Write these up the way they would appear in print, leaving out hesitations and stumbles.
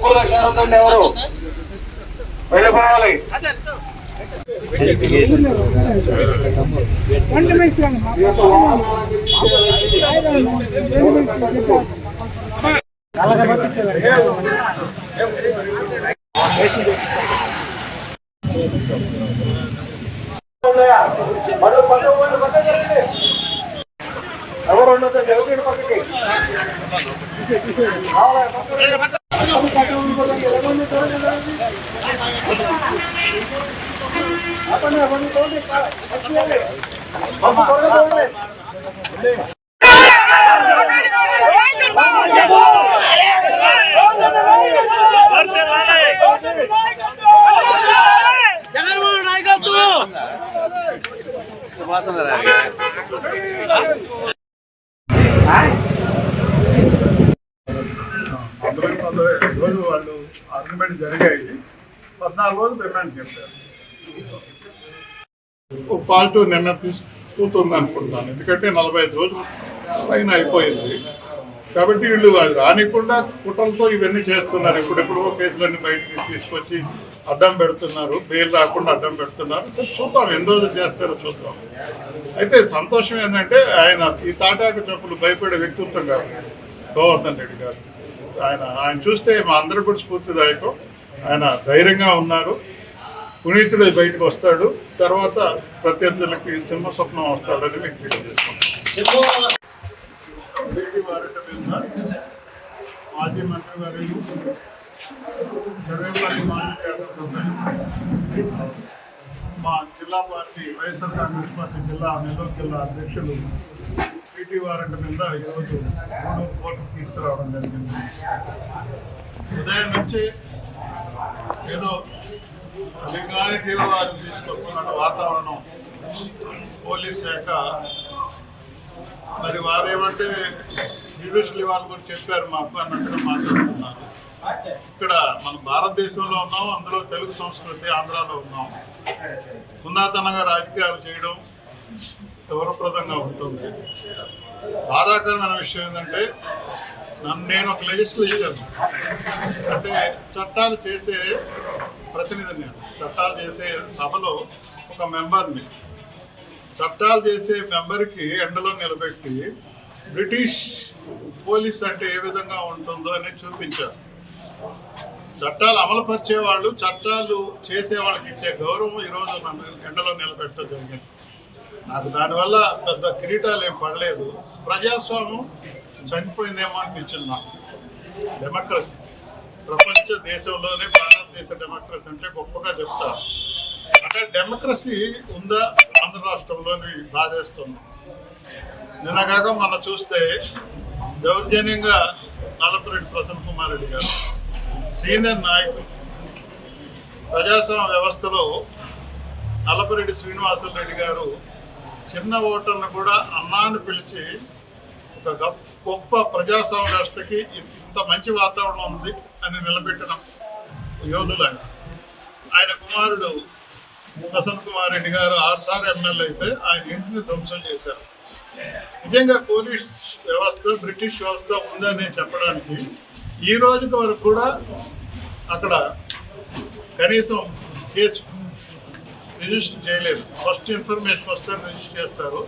తప్పులుగా జరుగుతుంది, ఎవరు వెళ్ళిపోవాలి. ఎవరు ఉండదు జరుగుతుంది పక్కకి జగన్మోహన్ నాయకత్వం రోజు వాళ్ళు ఆర్గ్యుమెంట్ జరిగాయి. 14 రోజులు రిమాండ్ చేశారు. పాజిటివ్ నిన్న తీసుకుంటుంది అనుకుంటున్నాను, ఎందుకంటే 45 రోజులు పైన అయిపోయింది కాబట్టి వీళ్ళు అది రానికుండా కుట్రలతో ఇవన్నీ చేస్తున్నారు. ఇప్పుడెప్పుడో కేసులన్నీ బయటకి తీసుకొచ్చి అడ్డం పెడుతున్నారు, బెయిల్ రాకుండా అడ్డం పెడుతున్నారు. చూద్దాం ఎన్ని రోజులు చేస్తారో చూద్దాం. అయితే సంతోషం ఏంటంటే ఆయన ఈ తాటాకు చెప్పులు భయపడే వ్యక్తిత్వం కాదు గోవర్ధన్ రెడ్డి గారు. ఆయన చూస్తే మా అందరూ కూడా స్ఫూర్తిదాయకం. ఆయన ధైర్యంగా ఉన్నారు, పునీతుడు బయటకు వస్తాడు, తర్వాత ప్రత్యర్థులకి సింహ స్వప్నం వస్తాడని మీకు తెలియజేస్తున్నాను. మాజీ మంత్రి గారు, మాజీ శాసనసభ్యులు, మా జిల్లా పార్టీ వైఎస్ఆర్ కాంగ్రెస్ పార్టీ నెల్లూరు జిల్లా అధ్యక్షులు పీటీ వారెంట్ మీద ఈరోజు 3 కోట్లు తీసుకురావడం జరిగింది. ఉదయం నుంచి ఏదో లింగాన్ని తీవ్రవాదం తీసుకొస్తున్న వాతావరణం పోలీస్ శాఖ మరి వారేమంటే జ్యుడిషియల్ వాళ్ళు కూడా చెప్పారు మాకు అన్నట్టుగా మాట్లాడుతున్నారు. ఇక్కడ మన భారతదేశంలో ఉన్నాం, అందులో తెలుగు సంస్కృతి ఆంధ్రాలో ఉన్నాం. సున్నాతనంగా రాజకీయాలు చేయడం గౌరవప్రదంగా ఉంటుంది. బాధాకరమైన విషయం ఏంటంటే నేను ఒక లెజిస్లేచర్, అంటే చట్టాలు చేసే ప్రతినిధిని, నేను చట్టాలు చేసే సభలో ఒక మెంబర్ని. చట్టాలు చేసే మెంబర్కి ఎండలో నిలబెట్టి బ్రిటిష్ పోలీస్ అంటే ఏ విధంగా ఉంటుందో అనేది చూపించారు. చట్టాలు అమలుపరిచే వాళ్ళు, చట్టాలు చేసే వాళ్ళకి ఇచ్చే గౌరవం ఈరోజు నన్ను ఎండలో నిలబెట్టడం జరిగింది. నాకు దానివల్ల పెద్ద కిరీటాలు ఏం పడలేదు. ప్రజాస్వామ్యం చనిపోయిందేమో అనిపించింది నాకు. డెమోక్రసీ ప్రపంచ దేశంలోనే భారతదేశ డెమోక్రసీ అంటే గొప్పగా చెప్తారు. అంటే డెమోక్రసీ ఉందా ఆంధ్ర రాష్ట్రంలోని బాధేస్తుంది. నిన్నగాక మనం చూస్తే దౌర్జన్యంగా నల్లపురెడ్డి ప్రసన్న కుమార్ రెడ్డి గారు సీనియర్ నాయకులు, ప్రజాస్వామ్య వ్యవస్థలో నల్లపురెడ్డి శ్రీనివాసరెడ్డి గారు చిన్న ఓటర్ను కూడా అన్నాన్ని పిలిచి ఒక గొప్ప ప్రజాస్వామ్య వ్యవస్థకి ఇంత మంచి వాతావరణం ఉంది అని నిలబెట్టిన యోధులు ఆయన కుమారుడు ప్రసన్న కుమార్ రెడ్డి గారు 6 సార్లు ఎమ్మెల్యే అయితే ఆయన ఇంటిని ధ్వంసం చేశారు. నిజంగా పోలీస్ వ్యవస్థ బ్రిటిష్ వ్యవస్థ ఉందని చెప్పడానికి ఈ రోజుకి వరకు కూడా అక్కడ కనీసం కేసు రిజిస్టర్ చేయలేదు. ఫస్ట్ ఇన్ఫర్మేషన్ వస్తే రిజిస్టర్ చేస్తారు,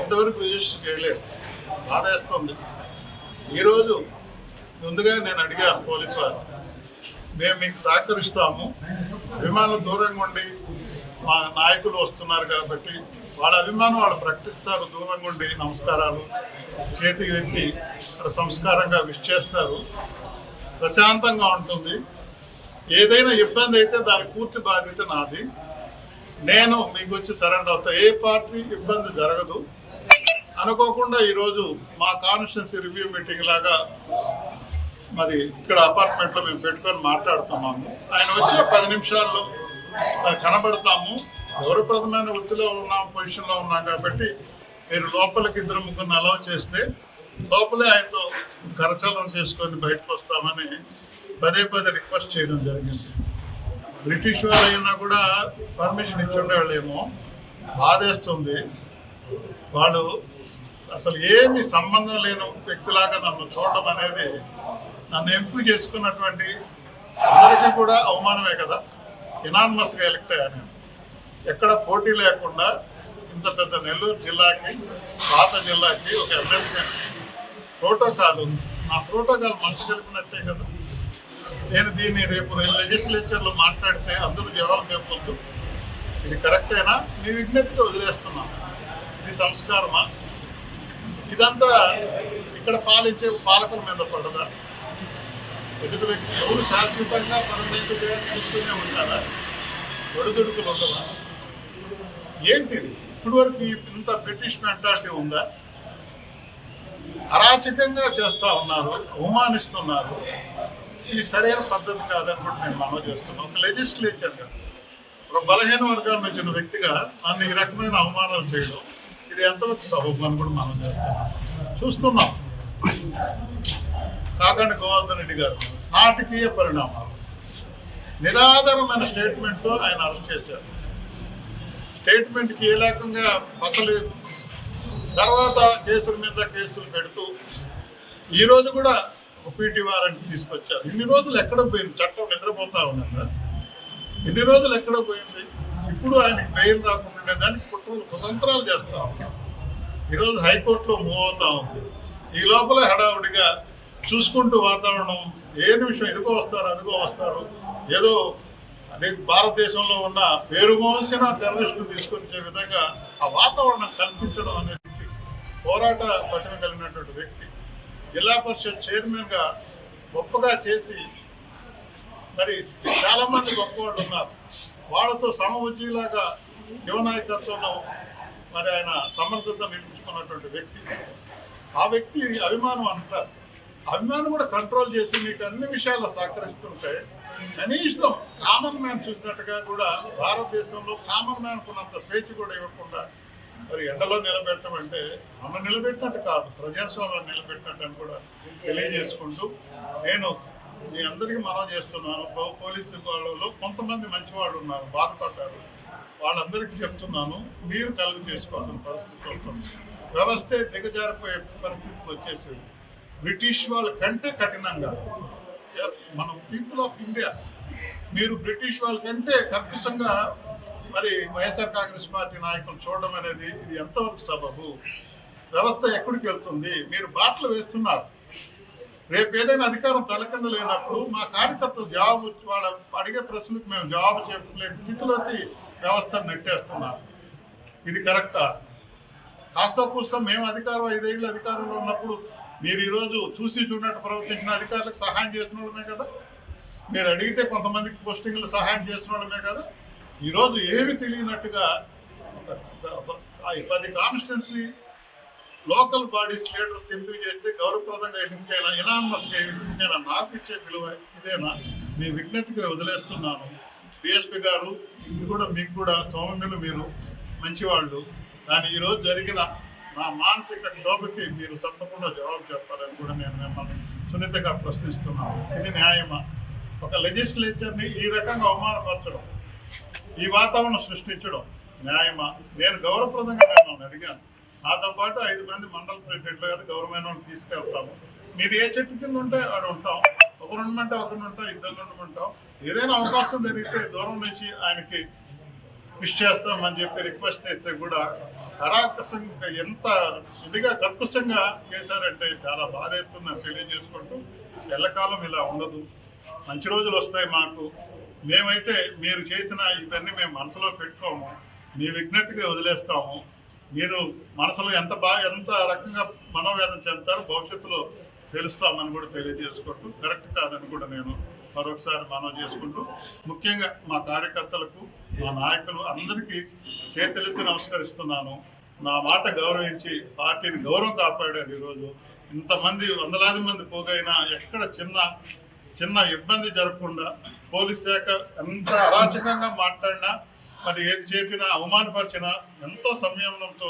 ఇంతవరకు రిజిస్టర్ చేయలేదు. బాధేస్తుంది. ఈరోజు ముందుగా నేను అడిగాను పోలీసు వారు, మేము మీకు సహకరిస్తాము, విమానం దూరంగా ఉండి మా నాయకులు వస్తున్నారు కాబట్టి వాళ్ళ అభిమానం వాళ్ళు ప్రకటిస్తారు, దూరంగా ఉండి నమస్కారాలు చేతికి వెళ్తి అక్కడ సంస్కారంగా విష్ చేస్తారు, ప్రశాంతంగా ఉంటుంది. ఏదైనా ఇబ్బంది అయితే దాని పూర్తి బాధ్యత నాది, నేను మీకు వచ్చి సరెండర్ అవుతా, ఏ పార్టీ ఇబ్బంది జరగదు. అనుకోకుండా ఈరోజు మా కాన్స్టిట్యున్సీ రివ్యూ మీటింగ్ లాగా మరి ఇక్కడ అపార్ట్మెంట్లో మేము పెట్టుకొని మాట్లాడుతున్నాము. ఆయన వచ్చి 10 నిమిషాల్లో మరి కనబడతాము. గౌరవప్రదమైన వృత్తిలో ఉన్నాం, పొజిషన్లో ఉన్నాం కాబట్టి మీరు లోపలికి 2-3 అలౌ చేస్తే లోపలే ఆయనతో కరచాలం చేసుకొని బయటకు వస్తామని పదే రిక్వెస్ట్ చేయడం జరిగింది. బ్రిటిష్ వారు అయినా కూడా పర్మిషన్ ఇచ్చి ఉండేవాళ్ళేమో. బాధేస్తుంది. వాళ్ళు అసలు ఏమి సంబంధం లేని వ్యక్తిలాగా నన్ను చూడడం అనేది, నన్ను ఎంపిక చేసుకున్నటువంటి అందరికీ కూడా అవమానమే కదా. ఇనానిమస్గా ఎలక్ట్ అయ్యాను నేను. ఎక్కడ పోటీ లేకుండా ఇంత పెద్ద నెల్లూరు జిల్లాకి, పాత జిల్లాకి ఒక ఎమ్మెల్సీ ప్రోటోకాల్ ఉంది. నా ప్రోటోకాల్ మంచి తెలిపినట్టే కదా. నేను దీన్ని రేపు లెజిస్లేచర్లో మాట్లాడితే అందరూ జవాబు చెప్పొద్దు. ఇది కరెక్టేనా, మీ విజ్ఞతగా వదిలేస్తున్నాం. ఇది సంస్కారమా? ఇదంతా ఇక్కడ పాలించే పాలకుల మీద పడదా? ఎదుటి వ్యక్తి ఎవరు శాశ్వతంగా పర్మనెంట్ చూస్తూనే ఉంటారా? ఒడిదుడుకులు ఉండవా? ఏంటిది? ఇప్పటి వరకు ఇంత బ్రిటిష్ మెంటాలిటీ ఉందా? అరాచకంగా చేస్తూ ఉన్నారు, అవమానిస్తున్నారు. ఇది సరైన పద్ధతి కాదనుకుంటే నేను మనవి చేస్తున్నాను. ఒక లెజిస్లేచర్గా, ఒక బలహీన వర్గాల వచ్చిన వ్యక్తిగా నన్ను ఈ రకమైన అవమానాలు చేయడం ఇది ఎంతవరకు సబబు అని కూడా మనం చూస్తున్నాం. కాకండి గోవర్ధన్ రెడ్డి గారు నాటకీయ పరిణామాలు, నిరాధారమైన స్టేట్మెంట్తో ఆయన అరెస్ట్ చేశారు. స్టేట్మెంట్కి ఏ రకంగా పసలేదు. తర్వాత కేసుల మీద కేసులు పెడుతూ ఈరోజు కూడా పీటీ వారెంట్ తీసుకొచ్చారు. ఇన్ని రోజులు ఎక్కడ పోయింది? చట్టం నిద్రపోతా ఉన్నదా? ఇన్ని రోజులు ఎక్కడ పోయింది? ఇప్పుడు ఆయనకి బెయిల్ రాకుండా దానికి కుతంత్రాలు చేస్తా ఉన్నాం. ఈరోజు హైకోర్టులో మూవ్ అవుతా ఉంది. ఈ లోపల హడావుడిగా చూసుకుంటూ వాతావరణం ఏ నిమిషం ఇదిగో వస్తారు అదిగో వస్తారు, ఏదో అదే భారతదేశంలో ఉన్న పేరు మోసిన టెర్రరిస్టులు తీసుకొచ్చే విధంగా ఆ వాతావరణం కల్పించడం అనేది పోరాట పట్టున కలిగినటువంటి వ్యక్తి, జిల్లా పరిషత్ చైర్మన్గా గొప్పగా చేసి మరి చాలామంది గొప్పవాళ్ళు ఉన్నారు. వాళ్ళతో సమవుజ్జీలాగా యువ నాయకత్వంలో మరి ఆయన సమర్థత నిలిపించుకున్నటువంటి వ్యక్తి. ఆ వ్యక్తి అభిమానం అంటారు. అభిమానం కూడా కంట్రోల్ చేసి మీకు అన్ని విషయాల్లో సహకరిస్తుంటే కనీసం కామన్ మ్యాన్ చూసినట్టుగా కూడా భారతదేశంలో కామన్ మ్యాన్ కున్నంత స్వేచ్ఛ కూడా ఇవ్వకుండా మరి ఎండలో నిలబెట్టడం అంటే మనం నిలబెట్టినట్టు కాదు, ప్రజాస్వామ్యం నిలబెట్టినట్టు అని కూడా తెలియజేసుకుంటూ నేను మీ అందరికీ మనం చేస్తున్నాను. పోలీసు వాళ్ళలో కొంతమంది మంచి వాళ్ళు ఉన్నారు, బాధపడ్డారు. వాళ్ళందరికీ చెప్తున్నాను, మీరు కలుగు చేసుకోవాల్సిన పరిస్థితి వస్తుంది. వ్యవస్థే దిగజారిపోయే పరిస్థితికి వచ్చేసింది. బ్రిటిష్ వాళ్ళ కంటే కఠినంగా మనం పీపుల్ ఆఫ్ ఇండియా, మీరు బ్రిటిష్ వాళ్ళ కంటే కర్కశంగా మరి వైఎస్ఆర్ కాంగ్రెస్ పార్టీ నాయకులు చూడడం అనేది ఇది ఎంతవరకు సబబు? వ్యవస్థ ఎక్కడికి వెళ్తుంది? మీరు బాటలు వేస్తున్నారు. రేపు ఏదైనా అధికారం తలకింద లేనప్పుడు మా కార్యకర్తలు జవాబు, వాళ్ళ అడిగే ప్రశ్నలకు మేము జవాబు చెప్పలేని స్థితిలోకి వ్యవస్థను నెట్టేస్తున్నారు. ఇది కరెక్టా? కాస్త కూస్త మేము అధికారం 5 ఏళ్ళు అధికారంలో ఉన్నప్పుడు మీరు ఈరోజు చూసి చూడనట్టు ప్రవర్తించిన అధికారులకు సహాయం చేసిన వాళ్ళమే కదా. మీరు అడిగితే కొంతమందికి పోస్టింగ్లు సహాయం చేసిన వాళ్ళమే కదా. ఈరోజు ఏమి తెలియనట్టుగా 10 కాన్స్టిట్యున్సీ లోకల్ బాడీస్ లీడర్స్ ఎంపిక చేస్తే గౌరవప్రదంగా ఎన్నికైనా ఇనానిమస్గా ఎన్నికైనా నాకు ఇచ్చే విలువ ఇదేనా? మీ విజ్ఞతగా వదిలేస్తున్నాను. డిఎస్పీ గారు, ఇది కూడా మీకు కూడా సౌమ్యులు, మీరు మంచివాళ్ళు. కానీ ఈరోజు జరిగిన నా మానసిక క్షోభకి మీరు తప్పకుండా జవాబు చెప్పాలని కూడా నేను మిమ్మల్ని సున్నితంగా ప్రశ్నిస్తున్నాను. ఇది న్యాయమా? ఒక లెజిస్లేచర్ని ఈ రకంగా అవమానపరచడం, ఈ వాతావరణం సృష్టించడం న్యాయమా? నేను గౌరవప్రదంగా నేను అడిగాను. నాతో పాటు 5 మంది మండల ప్రెసిడెంట్లు గారు గౌరవమైన వాళ్ళు తీసుకెళ్తాము. మీరు ఏ చెట్టు కింద ఉంటే అక్కడ ఉంటాం. ఒకరు ఉండమంటే ఒకరిని ఉంటాం, 2 ఉండమంటాం. ఏదైనా అవకాశం జరిగితే దూరం నుంచి ఆయనకి విష్ చేస్తామని చెప్పి రిక్వెస్ట్ చేస్తే కూడా కరాకసంగా ఎంత ఇదిగా కర్కశంగా చేశారంటే చాలా బాధ అవుతుందని తెలియజేసుకుంటూ, ఎల్లకాలం ఇలా ఉండదు, మంచి రోజులు వస్తాయి మాకు. మేమైతే మీరు చేసిన ఇవన్నీ మేము మనసులో పెట్టుకోము, మీ విజ్ఞతగా వదిలేస్తాము. మీరు మనసులో ఎంత రకంగా మనోవేదన చెందుతారో భవిష్యత్తులో తెలుస్తామని కూడా తెలియజేసుకుంటూ, కరెక్ట్ కాదని కూడా నేను మరొకసారి మనవి చేసుకుంటూ, ముఖ్యంగా మా కార్యకర్తలకు, మా నాయకులు అందరికీ చేతులెత్తి నమస్కరిస్తున్నాను. నా మాట గౌరవించి పార్టీని గౌరవం కాపాడారు. ఈరోజు ఇంతమంది 100,000 మంది పోగైనా ఎక్కడ చిన్న ఇబ్బంది జరగకుండా పోలీస్ శాఖ ఎంత అరాచకంగా మాట్లాడినా, మరి ఏది చెప్పినా, అవమానపరిచినా ఎంతో సంయమనంతో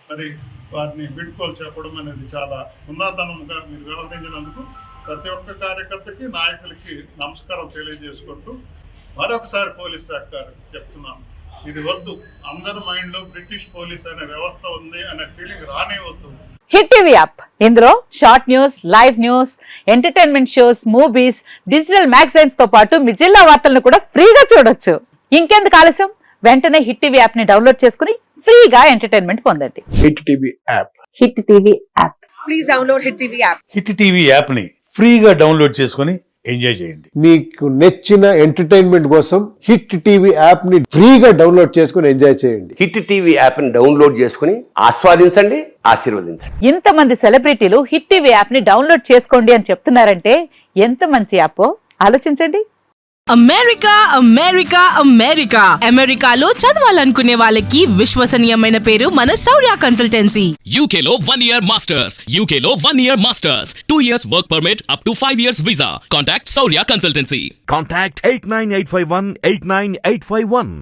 మరి వారిని బిడ్కోలు చెప్పడం అనేది చాలా ఉన్నతనంగా మీరు వ్యవహరించినందుకు ప్రతి ఒక్క కార్యకర్తకి, నాయకులకి నమస్కారం తెలియజేసుకుంటూ మరొకసారి పోలీస్ శాఖ గారికి చెప్తున్నాను, ఇది వద్దు. అందరి మైండ్లో బ్రిటిష్ పోలీస్ అనే వ్యవస్థ ఉంది అనే ఫీలింగ్ రానే వద్దు. హిట్ టీవీ యాప్ ఇందులో short news, live news, entertainment shows, movies, digital magazines తో పాటు మీ జిల్లా వార్తలను కూడా ఫ్రీగా చూడొచ్చు. ఇంకెందుకు ఆలస్యం, వెంటనే హిట్ టీవీ యాప్ ని డౌన్లోడ్ చేసుకుని ఫ్రీగా ఎంటర్టైన్మెంట్ పొందండి. Hit TV app. Hit TV app. Please download Hit TV app. Hit TV యాప్ని ఫ్రీగా డౌన్లోడ్ చేసుకొని ఎంజాయ్ చేయండి. మీకు నచ్చిన ఎంటర్టైన్మెంట్ కోసం హిట్ టీవీ యాప్ ని ఫ్రీగా డౌన్లోడ్ చేసుకుని ఎంజాయ్ చేయండి. హిట్ టీవీ యాప్ని డౌన్లోడ్ చేసుకుని ఆస్వాదించండి, ఆశీర్వదించండి. ఇంతమంది సెలబ్రిటీలు హిట్ టీవీ యాప్ ని డౌన్లోడ్ చేసుకోండి అని చెప్తున్నారంటే ఎంత మంచి యాప్ ఆలోచించండి. అమెరికా అమెరికా అమెరికా అమెరికాలో చదవాలనుకునే వాళ్ళకి విశ్వసనీయమైన పేరు మన శౌర్య కన్సల్టెన్సీ. UK లో 1 year masters. UK లో 1 year masters. 2 years work permit up to 5 years visa. Contact Saurya Consultancy. Contact 89851 89851.